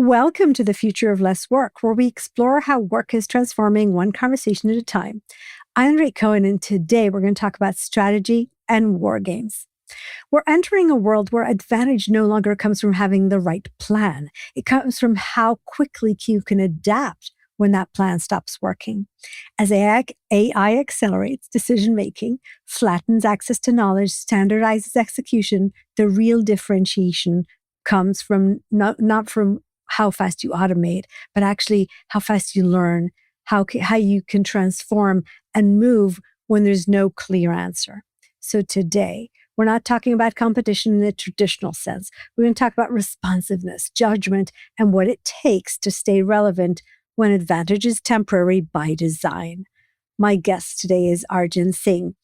Welcome to the Future of Less Work, where we explore how work is transforming one conversation at a time. I'm Nirit Cohen, and today we're going to talk about strategy and war games. We're entering a world where advantage no longer comes from having the right plan. It comes from how quickly you can adapt when that plan stops working. As AI accelerates decision-making, flattens access to knowledge, standardizes execution, the real differentiation comes from not from how fast you automate, but actually how fast you learn, how you can transform and move when there's no clear answer. So today, we're not talking about competition in the traditional sense. We're going to talk about responsiveness, judgment, and what it takes to stay relevant when advantage is temporary by design. My guest today is Arjan Singh.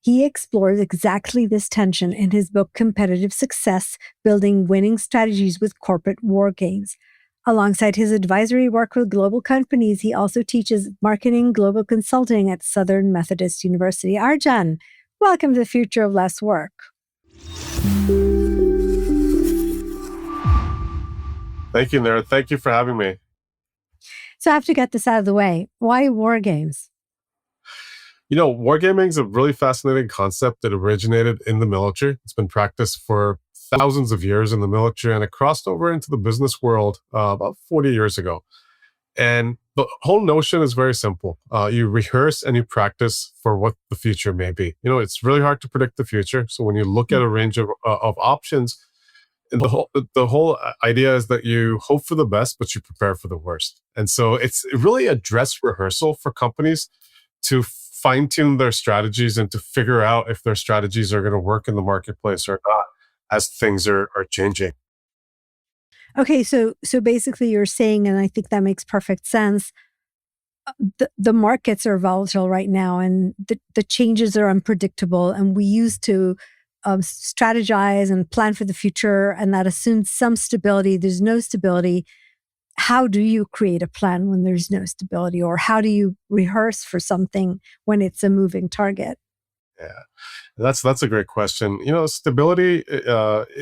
He explores exactly this tension in his book, Competitive Success, Building Winning Strategies with Corporate War Games. Alongside his advisory work with global companies, he also teaches marketing global consulting at Southern Methodist University. Arjan, welcome to the Future of Less Work. Thank you, Nirit. Thank you for having me. So I have to get this out of the way. Why war games? Wargaming is a really fascinating concept that originated in the military. It's been practiced for thousands of years in the military, and it crossed over into the business world about 40 years ago. And the whole notion is very simple. You rehearse and you practice for what the future may be. It's really hard to predict the future. So when you look at a range of options, the whole idea is that you hope for the best, but you prepare for the worst. And so it's really a dress rehearsal for companies to fine-tune their strategies and to figure out if their strategies are going to work in the marketplace or not as things are changing. Okay, so basically you're saying, and I think that makes perfect sense, the markets are volatile right now and the changes are unpredictable, and we used to strategize and plan for the future, and that assumed some stability. There's no stability. How do you create a plan when there's no stability, or how do you rehearse for something when it's a moving target? Yeah, that's a great question. Stability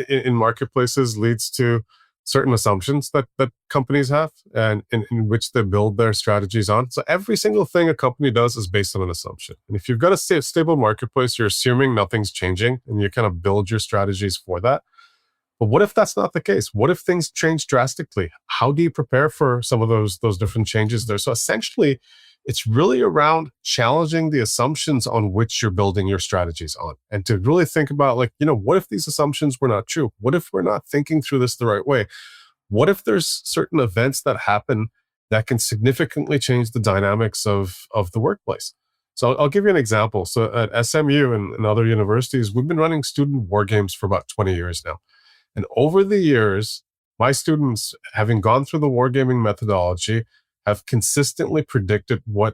in marketplaces leads to certain assumptions that companies have and in which they build their strategies on. So every single thing a company does is based on an assumption. And if you've got a stable marketplace, you're assuming nothing's changing and you kind of build your strategies for that. But what if that's not the case? What if things change drastically? How do you prepare for some of those different changes there? So essentially, it's really around challenging the assumptions on which you're building your strategies on, and to really think about what if these assumptions were not true? What if we're not thinking through this the right way? What if there's certain events that happen that can significantly change the dynamics of the workplace? So I'll give you an example. So at SMU and other universities, we've been running student war games for about 20 years now. And over the years, my students, having gone through the wargaming methodology, have consistently predicted what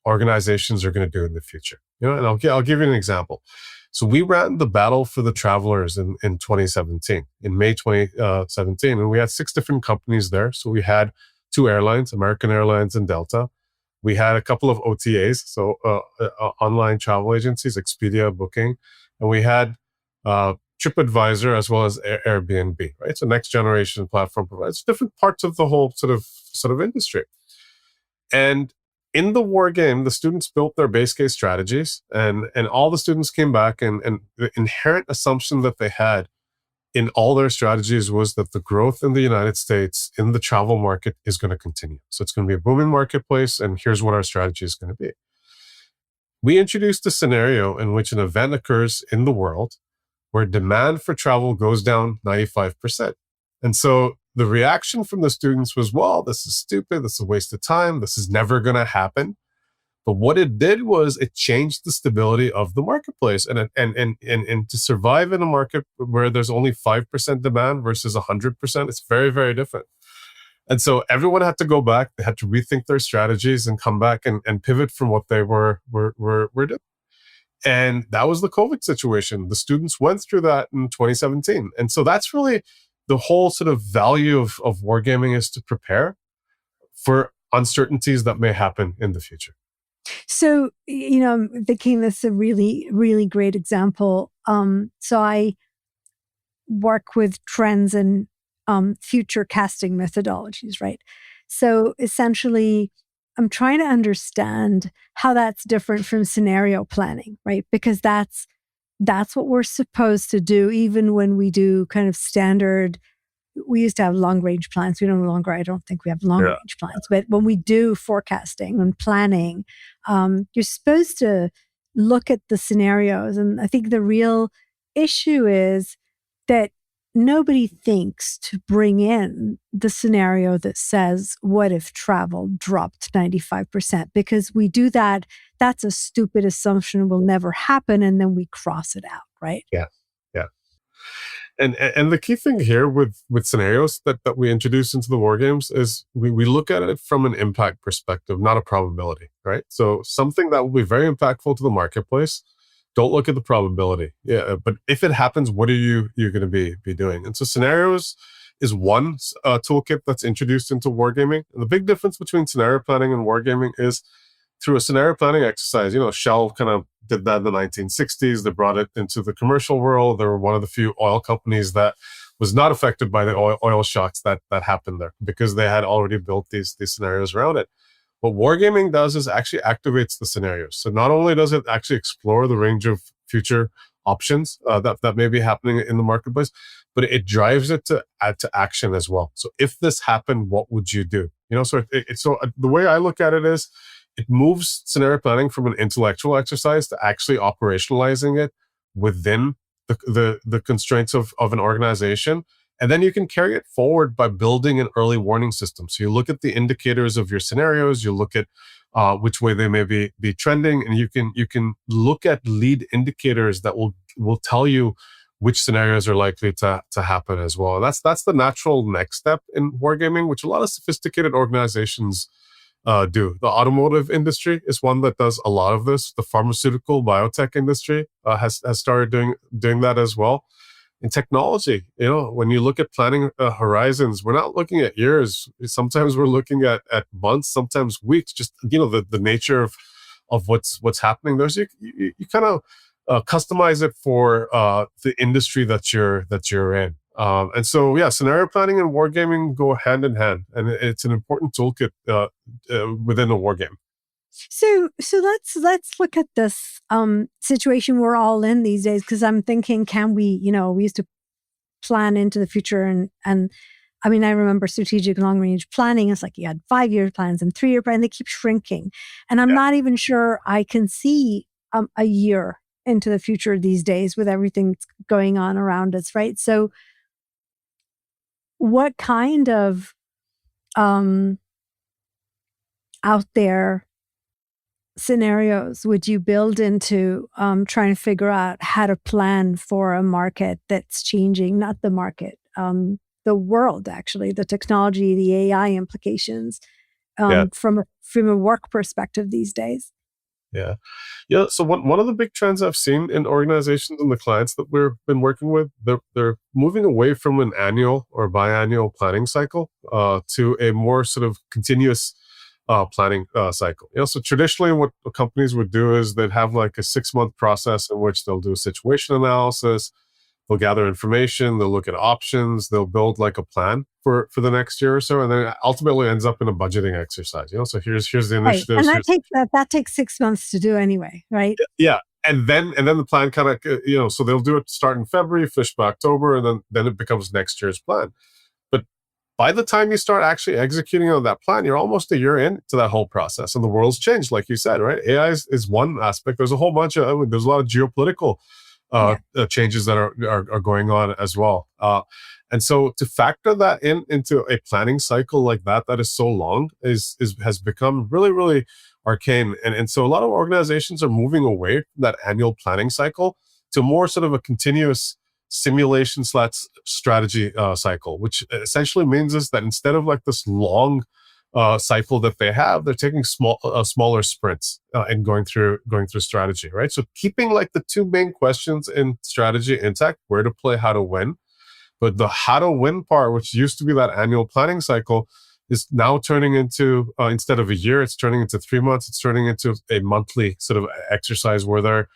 organizations are going to do in the future. And I'll give you an example. So we ran the Battle for the Travelers in 2017, in May 2017, and we had 6 different companies there. So we had 2 airlines, American Airlines and Delta. We had a couple of OTAs, so online travel agencies, Expedia, Booking, and we had TripAdvisor as well as Airbnb, right? So next generation platform provides different parts of the whole sort of industry. And in the war game, the students built their base case strategies, and all the students came back, and the inherent assumption that they had in all their strategies was that the growth in the United States in the travel market is going to continue. So it's going to be a booming marketplace, and here's what our strategy is going to be. We introduced a scenario in which an event occurs in the world where demand for travel goes down 95%. And so the reaction from the students was, well, this is stupid. This is a waste of time. This is never going to happen. But what it did was it changed the stability of the marketplace. And to survive in a market where there's only 5% demand versus 100%, it's very, very different. And so everyone had to go back. They had to rethink their strategies and come back and pivot from what they were doing. And that was the COVID situation. The students went through that in 2017. And so that's really the whole sort of value of wargaming, is to prepare for uncertainties that may happen in the future. So, I'm thinking this is a really, really great example. So I work with trends and future casting methodologies, right? So essentially, I'm trying to understand how that's different from scenario planning, right? Because that's what we're supposed to do, even when we do kind of standard. We used to have long range plans. We no longer, I don't think we have long range plans. But when we do forecasting and planning, you're supposed to look at the scenarios. And I think the real issue is that nobody thinks to bring in the scenario that says, what if travel dropped 95%? Because we do that. That's a stupid assumption, will never happen. And then we cross it out, right? Yeah. Yeah. And the key thing here with scenarios that we introduce into the war games is we look at it from an impact perspective, not a probability, right? So something that will be very impactful to the marketplace, don't look at the probability. Yeah, but if it happens, what are you're going to be doing? And so scenarios is one toolkit that's introduced into wargaming. And the big difference between scenario planning and wargaming is through a scenario planning exercise. Shell kind of did that in the 1960s. They brought it into the commercial world. They were one of the few oil companies that was not affected by the oil shocks that happened there because they had already built these scenarios around it. What wargaming does is actually activates the scenarios. So not only does it actually explore the range of future options that may be happening in the marketplace, but it drives it to action as well. So if this happened, what would you do? So the way I look at it is, it moves scenario planning from an intellectual exercise to actually operationalizing it within the constraints of an organization. And then you can carry it forward by building an early warning system. So you look at the indicators of your scenarios, you look at which way they may be trending, and you can look at lead indicators that will tell you which scenarios are likely to happen as well. That's the natural next step in wargaming, which a lot of sophisticated organizations do. The automotive industry is one that does a lot of this. The pharmaceutical biotech industry has started doing that as well. In technology, when you look at planning horizons, we're not looking at years. Sometimes we're looking at months, sometimes weeks. Just the nature of what's happening. There's you kind of customize it for the industry that you're in. And so, scenario planning and wargaming go hand in hand, and it's an important toolkit within a wargame. So let's look at this situation we're all in these days, because I'm thinking, can we, we used to plan into the future, and I mean, I remember strategic long range planning. It's like you had 5-year plans and 3-year plans, and they keep shrinking. And I'm not even sure I can see a year into the future these days with everything that's going on around us, right? So what kind of out there scenarios would you build into trying to figure out how to plan for a market that's changing? Not the market, the world, actually, the technology, the AI implications from a work perspective these days. Yeah. So one of the big trends I've seen in organizations and the clients that we've been working with, they're moving away from an annual or biannual planning cycle to a more sort of continuous planning cycle. So traditionally, what companies would do is they'd have like a 6-month process in which they'll do situation analysis, they'll gather information, they'll look at options, they'll build like a plan for the next year or so, and then it ultimately ends up in a budgeting exercise. So here's the initiatives. Right. And that takes 6 months to do anyway, right? Yeah. And then the plan kind of, so they'll do it start in February, finish by October, and then it becomes next year's plan. But by the time you start actually executing on that plan, you're almost a year into that whole process, and the world's changed, like you said, right? AI is one aspect. There's a whole bunch of, there's a lot of geopolitical changes that are going on as well. And so to factor that into a planning cycle like that is so long has become really, really arcane. And so a lot of organizations are moving away from that annual planning cycle to more sort of a continuous simulation / strategy cycle, which essentially means is that instead of like this long cycle that they have, they're taking smaller sprints and going through strategy, right? So keeping like the two main questions in strategy intact: where to play, how to win. But the how to win part, which used to be that annual planning cycle, is now turning into, instead of a year, it's turning into 3 months. It's turning into a monthly sort of exercise where they're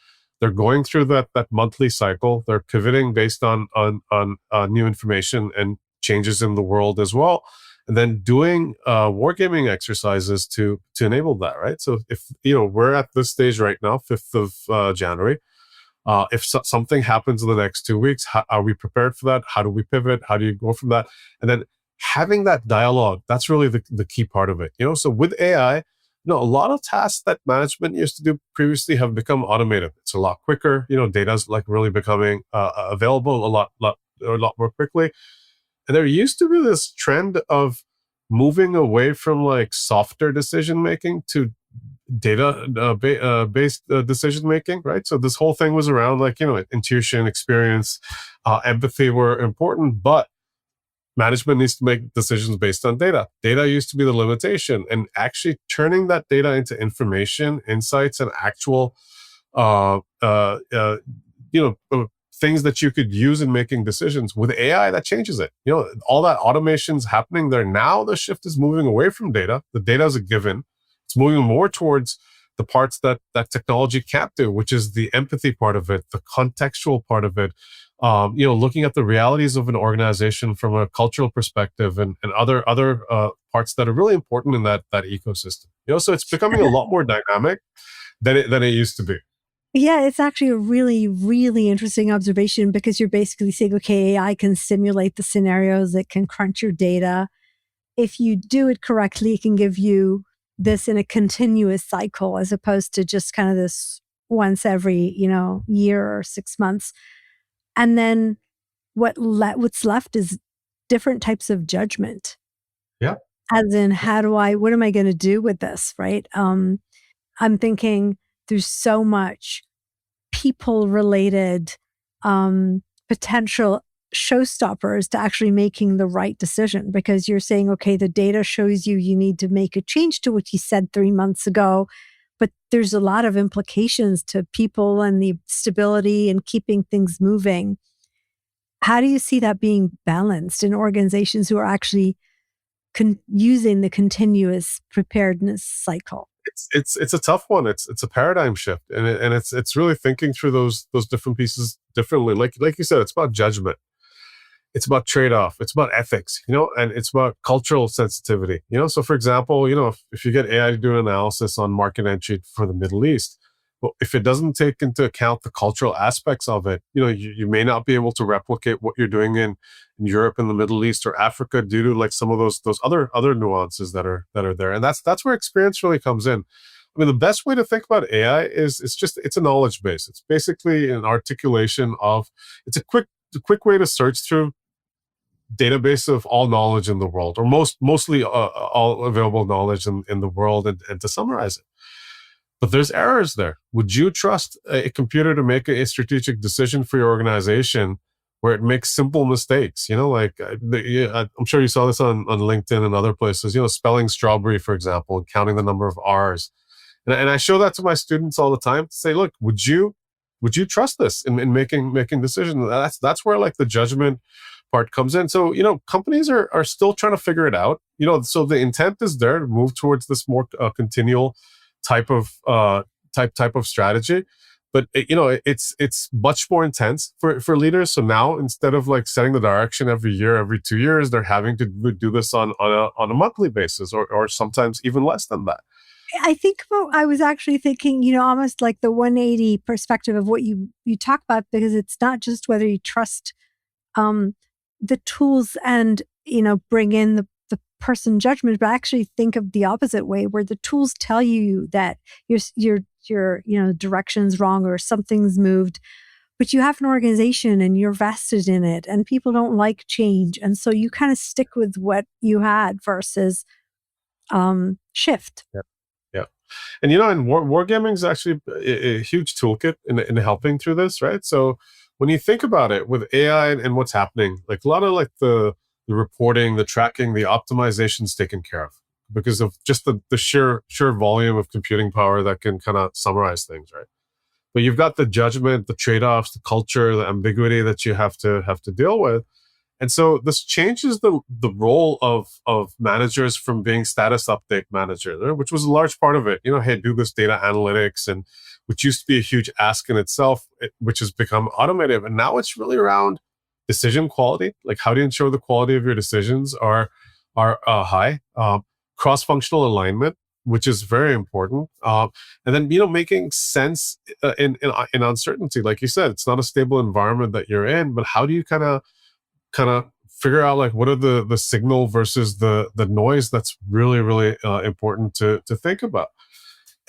going through that monthly cycle. They're pivoting based on new information and changes in the world as well, and then doing wargaming exercises to enable that, right? So if we're at this stage right now, 5th of January. If something happens in the next 2 weeks, how are we prepared for that? How do we pivot? How do you go from that? And then having that dialogue, that's really the key part of it. So with AI, a lot of tasks that management used to do previously have become automated. It's a lot quicker. Data's like really becoming available a lot more quickly. And there used to be this trend of moving away from like softer decision making to data based decision making, right? So this whole thing was around like intuition, experience, empathy were important, but management needs to make decisions based on data. Data used to be the limitation, and actually turning that data into information, insights, and actual uh, uh, uh, things that you could use in making decisions. With AI, that changes it. All that automation's happening there now. The shift is moving away from data. The data is a given. It's moving more towards the parts that technology can't do, which is the empathy part of it, the contextual part of it. Looking at the realities of an organization from a cultural perspective, and other parts that are really important in that ecosystem. So it's becoming a lot more dynamic than it used to be. Yeah, it's actually a really, really interesting observation, because you're basically saying, okay, AI can simulate the scenarios, it can crunch your data. If you do it correctly, it can give you this in a continuous cycle, as opposed to just kind of this once every, year or 6 months. And then what's left is different types of judgment. Yeah. As in, what am I going to do with this? Right. I'm thinking there's so much people related potential showstoppers to actually making the right decision, because you're saying, okay, the data shows you need to make a change to what you said 3 months ago, but there's a lot of implications to people and the stability and keeping things moving. How do you see that being balanced in organizations who are actually using the continuous preparedness cycle? It's a tough one. It's a paradigm shift, and it's really thinking through those different pieces differently. Like you said, it's about judgment. It's about trade-off. It's about ethics, and it's about cultural sensitivity. So for example, if you get AI to do an analysis on market entry for the Middle East, well, if it doesn't take into account the cultural aspects of it, you may not be able to replicate what you're doing in Europe and the Middle East or Africa due to like some of those other nuances that are there. And that's where experience really comes in. I mean, the best way to think about AI is it's a knowledge base. It's basically an articulation of, it's a quick way to search through database of all knowledge in the world, or mostly all available knowledge in the world, and to summarize it. But there's errors there. Would you trust a computer to make a strategic decision for your organization where it makes simple mistakes? I'm sure you saw this on LinkedIn and other places, spelling strawberry, for example, and counting the number of R's. And I show that to my students all the time to say, look, would you trust this in making decisions? That's where like the judgment part comes in. So, companies are still trying to figure it out. So the intent is there to move towards this more continual type of strategy, but it's much more intense for leaders. So now, instead of like setting the direction every year, every 2 years, they're having to do this on a monthly basis, or sometimes even less than that. I think I was actually thinking, almost like the 180 perspective of what you talk about, because it's not just whether you trust the tools and, bring in the person judgment, but actually think of the opposite way, where the tools tell you that your direction's wrong or something's moved, but you have an organization and you're vested in it, and people don't like change. And so you kind of stick with what you had versus shift. Yep. Yeah. And, and wargaming is actually a huge toolkit in helping through this, right? So when you think about it with AI and what's happening, like a lot of like the reporting, the tracking, the optimization's taken care of because of just the sheer volume of computing power that can kind of summarize things, right? But you've got the judgment, the trade-offs, the culture, the ambiguity that you have to deal with. And so this changes the role of managers from being status update manager, which was a large part of it. Hey, do this data analytics, and which used to be a huge ask in itself, which has become automated. And now it's really around decision quality. Like, how do you ensure the quality of your decisions are high? Cross-functional alignment, which is very important. And then, making sense in uncertainty. Like you said, it's not a stable environment that you're in, but how do you kind of figure out, like, what are the signal versus the noise that's really, really important to think about.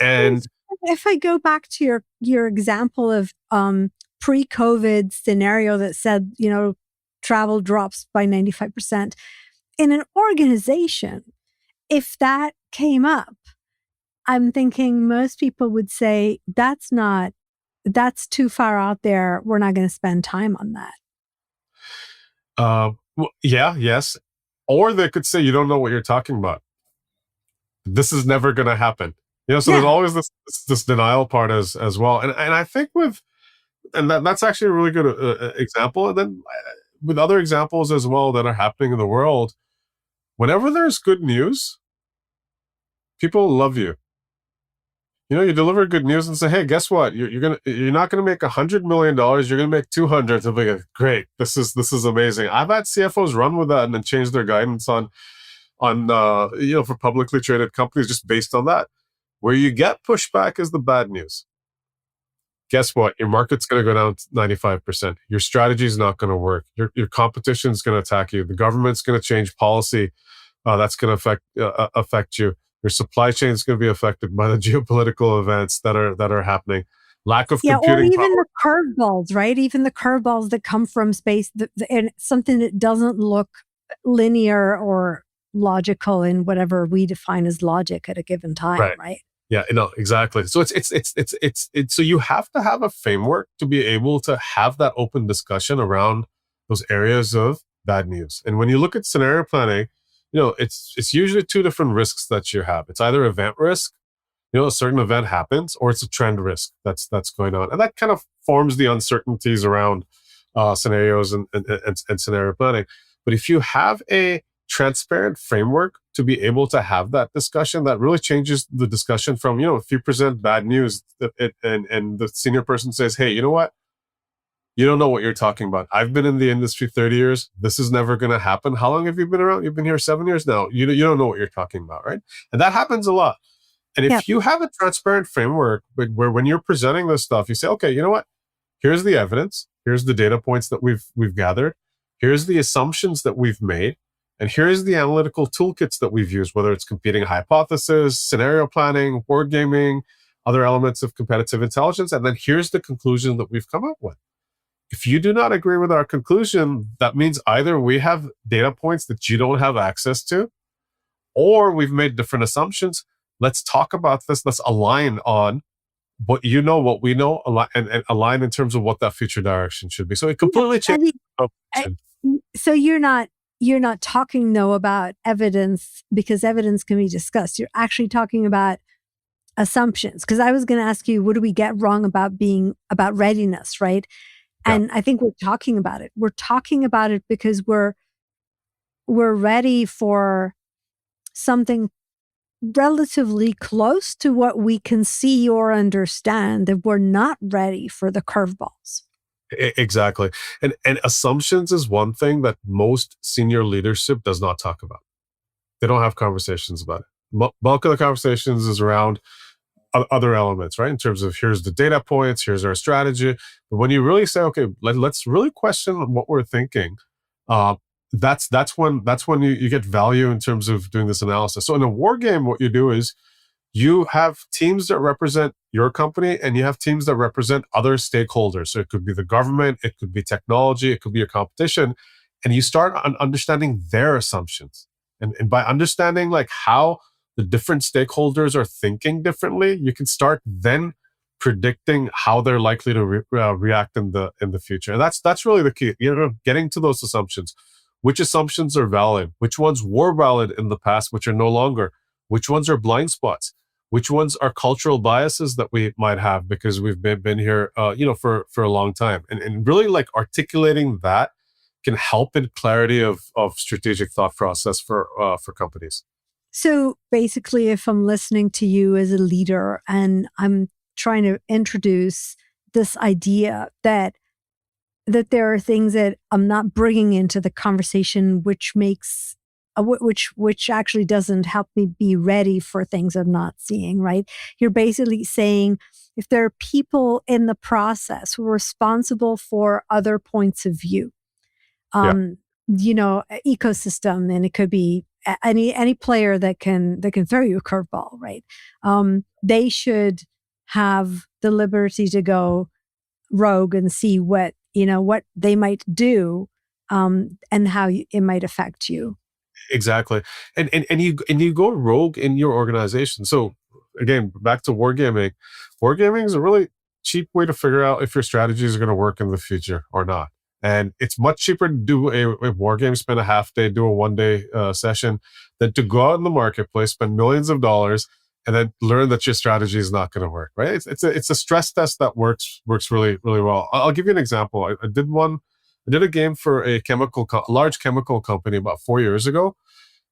And if I go back to your example of pre-COVID scenario that said, travel drops by 95%, in an organization, if that came up, I'm thinking most people would say that's too far out there. We're not going to spend time on that. yeah, yes. Or they could say, you don't know what you're talking about. This is never going to happen. So there's always this denial part as well. And I think that's actually a really good example. And then with other examples as well that are happening in the world, whenever there's good news, people love you. You deliver good news and say, "Hey, guess what? You're not gonna make $100 million. You're gonna make 200." They'll be like, "Great, this is amazing." I've had CFOs run with that and then change their guidance on for publicly traded companies just based on that. Where you get pushback is the bad news. Guess what? Your market's going to go down 95%. Your strategy is not going to work. Your competition is going to attack you. The government's going to change policy that's going to affect you. Your supply chain is going to be affected by the geopolitical events that are happening. Lack of computing or even power. the curveballs, right? Even the curveballs that come from space, and something that doesn't look linear or logical in whatever we define as logic at a given time, right? Yeah, no, exactly. So it's so you have to have a framework to be able to have that open discussion around those areas of bad news. And when you look at scenario planning, it's usually two different risks that you have. It's either event risk, a certain event happens, or it's a trend risk that's going on, and that kind of forms the uncertainties around scenarios and scenario planning. But if you have a transparent framework to be able to have that discussion, that really changes the discussion from, if you present bad news and the senior person says, "Hey, you know what? You don't know what you're talking about. I've been in the industry 30 years. This is never going to happen. How long have you been around? You've been here 7 years now. You don't know what you're talking about," right? And that happens a lot. And if you have a transparent framework where when you're presenting this stuff, you say, "Okay, you know what? Here's the evidence. Here's the data points that we've gathered. Here's the assumptions that we've made. And here's the analytical toolkits that we've used, whether it's competing hypothesis, scenario planning, word gaming, other elements of competitive intelligence. And then here's the conclusion that we've come up with. If you do not agree with our conclusion, that means either we have data points that you don't have access to, or we've made different assumptions. Let's talk about this. Let's align on what we know, and align in terms of what that future direction should be." So it completely changes. So you're not talking though about evidence, because evidence can be discussed. You're actually talking about assumptions. Because I was going to ask you, what do we get wrong about readiness, right? And I think we're talking about it. We're talking about it because we're ready for something relatively close to what we can see or understand, that we're not ready for the curveballs. Exactly. And assumptions is one thing that most senior leadership does not talk about. They don't have conversations about it. Bulk of the conversations is around other elements, right? In terms of, here's the data points, here's our strategy. But when you really say, "Okay, let's really question what we're thinking," that's when you get value in terms of doing this analysis. So in a war game, what you do is you have teams that represent your company and you have teams that represent other stakeholders. So it could be the government, it could be technology, it could be your competition. And you start understanding their assumptions. And by understanding like how the different stakeholders are thinking differently, you can start then predicting how they're likely to react in the future. And that's really the key. Getting to those assumptions. Which assumptions are valid? Which ones were valid in the past, which are no longer? Which ones are blind spots? Which ones are cultural biases that we might have because we've been here, for a long time? And really like articulating that can help in clarity of strategic thought process for companies. So basically, if I'm listening to you as a leader and I'm trying to introduce this idea that that there are things that I'm not bringing into the conversation, which makes which actually doesn't help me be ready for things I'm not seeing, right? You're basically saying if there are people in the process who are responsible for other points of view, Yeah, um, ecosystem, and it could be any player that can throw you a curveball, right? They should have the liberty to go rogue and see what they might do, and how it might affect you. exactly. And you go rogue in your organization. So again, back to wargaming. Wargaming is a really cheap way to figure out if your strategies are going to work in the future or not. And it's much cheaper to do a war game, spend a half day, do a 1 day session, than to go out in the marketplace, spend millions of dollars, and then learn that your strategy is not going to work. Right? It's a stress test that works really really well. I'll give you an example. I did one. I did a game for a large chemical company about 4 years ago,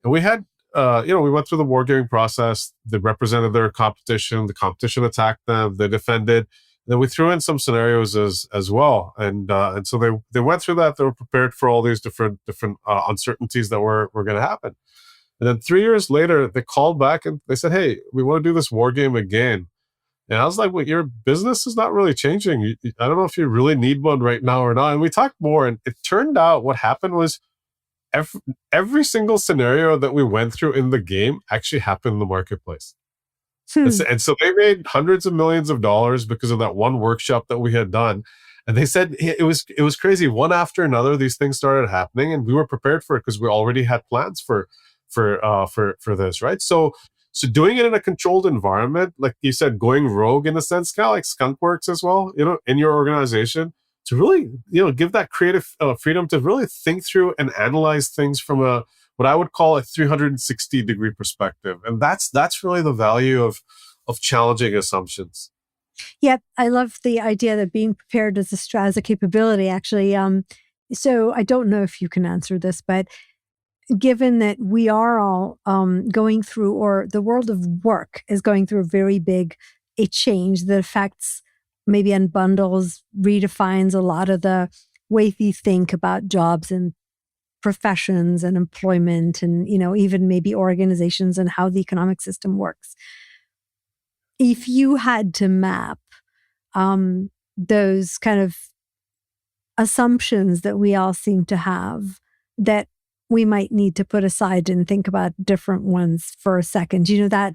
and we had, we went through the wargaming process. They represented their competition. The competition attacked them. They defended. Then we threw in some scenarios as well, and so they went through that. They were prepared for all these different uncertainties that were going to happen. And then 3 years later, they called back and they said, "Hey, we want to do this war game again." And I was like, "Well, your business is not really changing. I don't know if you really need one right now or not." And we talked more, and it turned out what happened was every, every single scenario that we went through in the game actually happened in the marketplace. Hmm. And so they made hundreds of millions of dollars because of that one workshop that we had done. And they said it was crazy. One after another, these things started happening, and we were prepared for it because we already had plans for this, right? So doing it in a controlled environment, like you said, going rogue in a sense, kind of like skunk works as well, in your organization, to really, give that creative freedom to really think through and analyze things from a what I would call a 360-degree perspective. And that's really the value of challenging assumptions. Yep, I love the idea that being prepared is as a capability. Actually, so I don't know if you can answer this, but given that we are all going through, or the world of work is going through a very big a change that affects, maybe unbundles, redefines a lot of the way we think about jobs and professions and employment, and even maybe organizations and how the economic system works. If you had to map those kind of assumptions that we all seem to have, that we might need to put aside and think about different ones for a second. That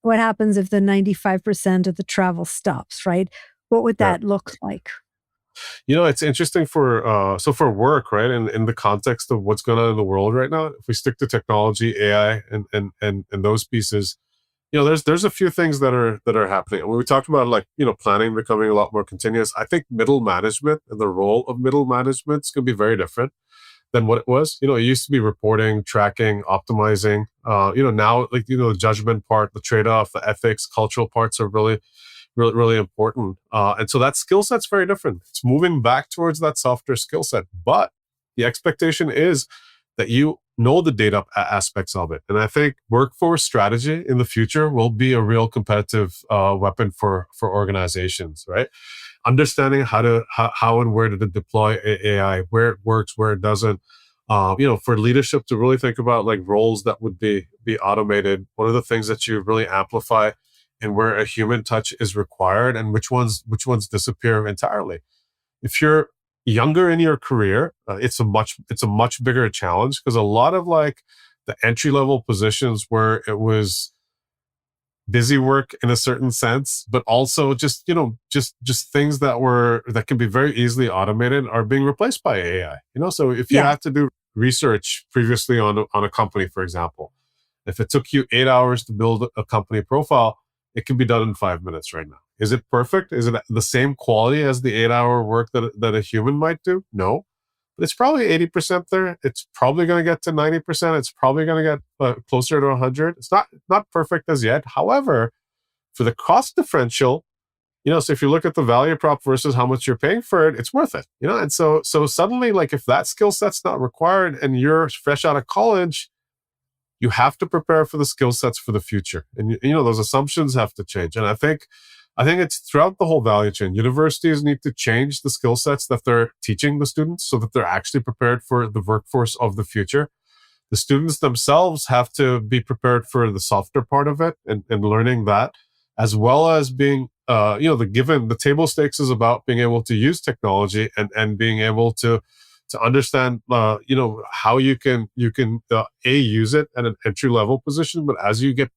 what happens if the 95% of the travel stops, right? What would Yeah. that look like? It's interesting for work, right? In the context of what's going on in the world right now, if we stick to technology, AI, and those pieces, there's a few things that are happening. When we talked about, like, planning becoming a lot more continuous, I think middle management and the role of middle management is going to be very different than what it was. It used to be reporting, tracking, optimizing. Now, like, the judgment part, the trade-off, the ethics, cultural parts are really, really, really important. And so that skill set's very different. It's moving back towards that softer skill set. But the expectation is that you know the data aspects of it. And I think workforce strategy in the future will be a real competitive weapon for organizations, right? Understanding how and where to deploy AI, where it works, where it doesn't. For leadership to really think about, like, roles that would be automated. What are the things that you really amplify, and where a human touch is required, and which ones disappear entirely. If you're younger in your career, it's a much bigger challenge, because a lot of, like, the entry level positions where it was busy work in a certain sense, but also just things that can be very easily automated are being replaced by AI. So if you Yeah. have to do research previously on a company, for example, if it took you 8 hours to build a company profile, it can be done in 5 minutes right now. Is it perfect? Is it the same quality as the 8 hour work that a human might do? No, but it's probably 80% there. It's probably going to get to 90%. It's probably going to get closer to 100. It's not perfect as yet. However, for the cost differential, so if you look at the value prop versus how much you're paying for it, it's worth it. And so suddenly, like, if that skill set's not required and you're fresh out of college, you have to prepare for the skill sets for the future, and those assumptions have to change. And I think I think it's throughout the whole value chain. Universities need to change the skill sets that they're teaching the students so that they're actually prepared for the workforce of the future. The students themselves have to be prepared for the softer part of it and learning that, as well as being, the table stakes is about being able to use technology and being able to understand, how you can use it at an entry level position, but as you get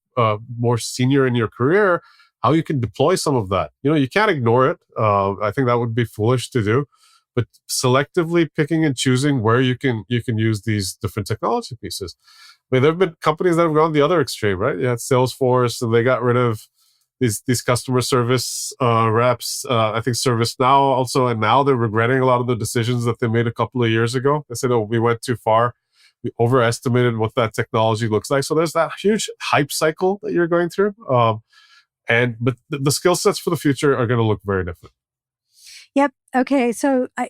more senior in your career, how you can deploy some of that. You can't ignore it. I think that would be foolish to do, but selectively picking and choosing where you can use these different technology pieces. I mean, there have been companies that have gone the other extreme, right? You had Salesforce, and they got rid of these customer service reps. I think ServiceNow also, and now they're regretting a lot of the decisions that they made a couple of years ago. They said, "Oh, we went too far. We overestimated what that technology looks like." So there's that huge hype cycle that you're going through. But the skill sets for the future are going to look very different. Yep. Okay. So I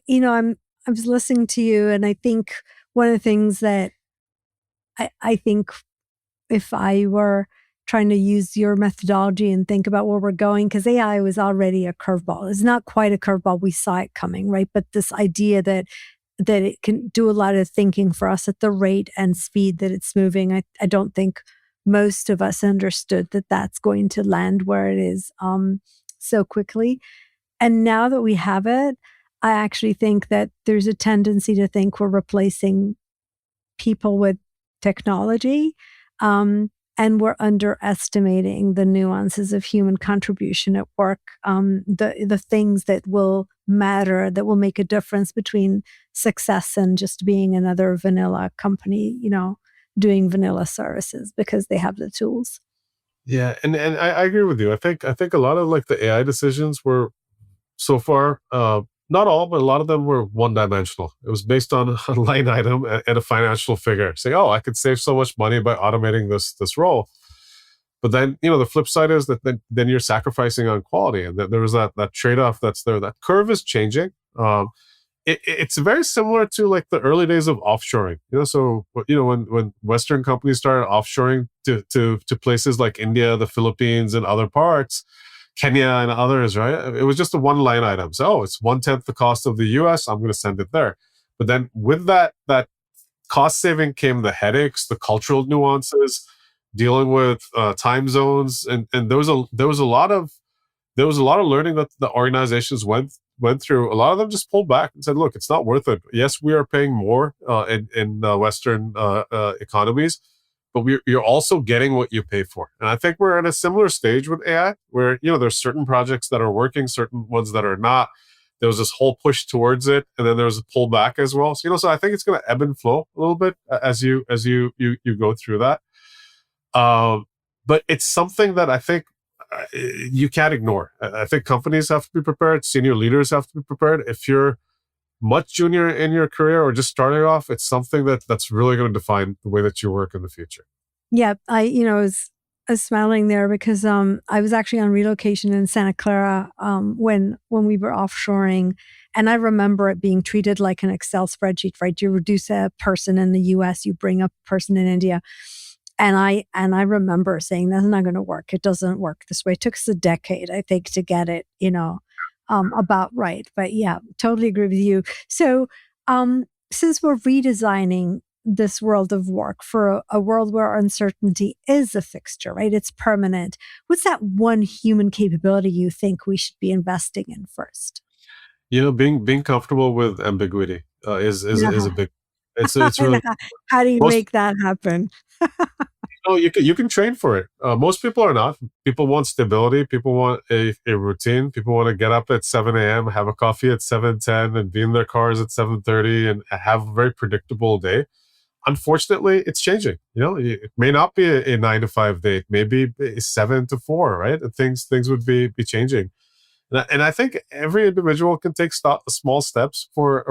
was listening to you, and I think one of the things that I think if I were trying to use your methodology and think about where we're going, because AI was already a curveball. It's not quite a curveball. We saw it coming, right? But this idea that it can do a lot of thinking for us at the rate and speed that it's moving, I don't think most of us understood that that's going to land where it is so quickly. And now that we have it, I actually think that there's a tendency to think we're replacing people with technology. And we're underestimating the nuances of human contribution at work, the things that will matter, that will make a difference between success and just being another vanilla company, doing vanilla services because they have the tools. Yeah, and I agree with you. I think a lot of like the AI decisions were so far, not all, but a lot of them were one dimensional. It was based on a line item and a financial figure. Say, oh, I could save so much money by automating this role. But then, the flip side is that then you're sacrificing on quality, and that there was that trade off that's there. That curve is changing. It's very similar to like the early days of offshoring. So when Western companies started offshoring to places like India, the Philippines, and other parts, Kenya and others, right? It was just a one line item. So, it's 1/10 the cost of the US. I'm going to send it there. But then with that cost saving came the headaches, the cultural nuances, dealing with time zones, and there was a lot of learning that the organizations went through. A lot of them just pulled back and said, "Look, it's not worth it. Yes, we are paying more in Western economies, but you're also getting what you pay for." And I think we're at a similar stage with AI, where there's certain projects that are working, certain ones that are not. There was this whole push towards it, and then there was a pullback as well. So I think it's going to ebb and flow a little bit as you go through that. But it's something that I think you can't ignore. I think companies have to be prepared. Senior leaders have to be prepared. If you're much junior in your career or just starting off, it's something that's really going to define the way that you work in the future. Yeah, I was smiling there because I was actually on relocation in Santa Clara when we were offshoring, and I remember it being treated like an Excel spreadsheet. Right, you reduce a person in the U.S., you bring a person in India, and I remember saying that's not going to work. It doesn't work this way. It took us a decade, I think, to get it, about right. But yeah, totally agree with you. So, since we're redesigning this world of work for a world where uncertainty is a fixture, right? It's permanent. What's that one human capability you think we should be investing in first? Being comfortable with ambiguity is a big. It's And really how do you most. make that happen? You can train for it. Most people are not. People want stability. People want a routine. People want to get up at 7 a.m., have a coffee at 7:10, and be in their cars at 7:30, and have a very predictable day. Unfortunately, it's changing. It may not be a 9 to 5 day. It may be a 7 to 4, right? And things would be changing. And I think every individual can take small steps for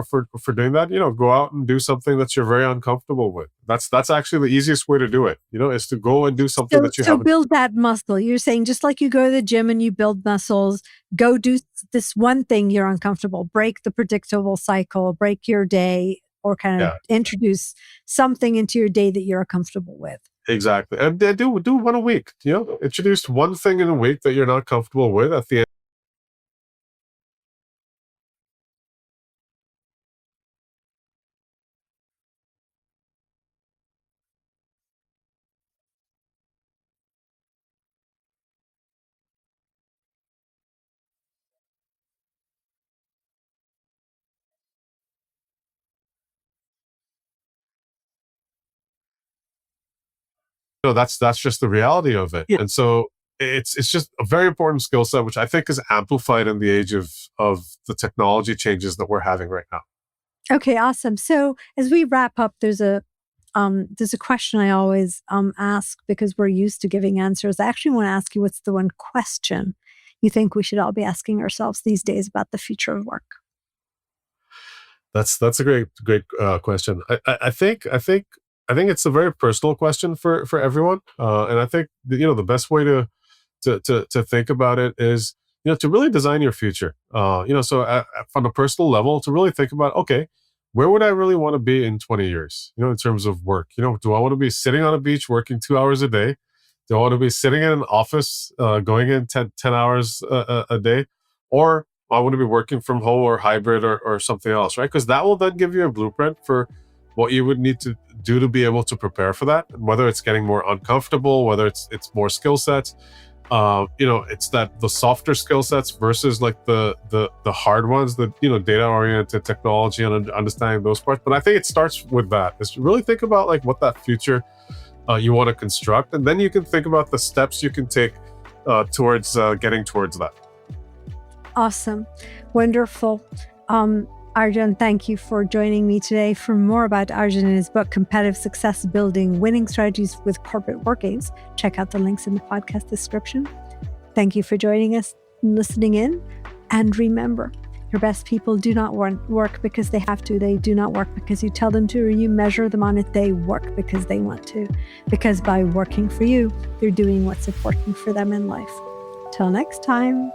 doing that. Go out and do something that you're very uncomfortable with. That's actually the easiest way to do it. Is to go and do something So, that you so haven't. build that muscle. You're saying just like you go to the gym and you build muscles, go do this one thing you're uncomfortable, break the predictable cycle, break your day, or kind of Yeah, introduce something into your day that you're comfortable with. exactly. And do one a week. Introduce one thing in a week that you're not comfortable with. At the end that's just the reality of it. Yeah. And so it's just a very important skill set, which I think is amplified in the age of the technology changes that we're having right now. Okay, awesome. So as we wrap up, there's a question I always ask because we're used to giving answers. I actually want to ask you, what's the one question you think we should all be asking ourselves these days about the future of work? That's a great question. I think it's a very personal question for everyone, and I think the best way to think about it is to really design your future. So from a personal level, to really think about, okay, where would I really want to be in 20 years? In terms of work. Do I want to be sitting on a beach working 2 hours a day? Do I want to be sitting in an office going in 10 hours a day, or I want to be working from home or hybrid or something else, right? Because that will then give you a blueprint for what you would need to do to be able to prepare for that. And whether it's getting more uncomfortable, whether it's more skill sets, it's that the softer skill sets versus like the hard ones, the data oriented technology and understanding those parts. But I think it starts with that. Is to really think about like what that future you want to construct, and then you can think about the steps you can take towards getting towards that. Awesome. Wonderful. Arjan, thank you for joining me today. For more about Arjan and his book, Competitive Success Building Winning Strategies with Corporate Work Games, check out the links in the podcast description. Thank you for joining us, listening in. And remember, your best people do not work because they have to. They do not work because you tell them to or you measure them on it. They work because they want to. Because by working for you, they're doing what's important for them in life. Till next time.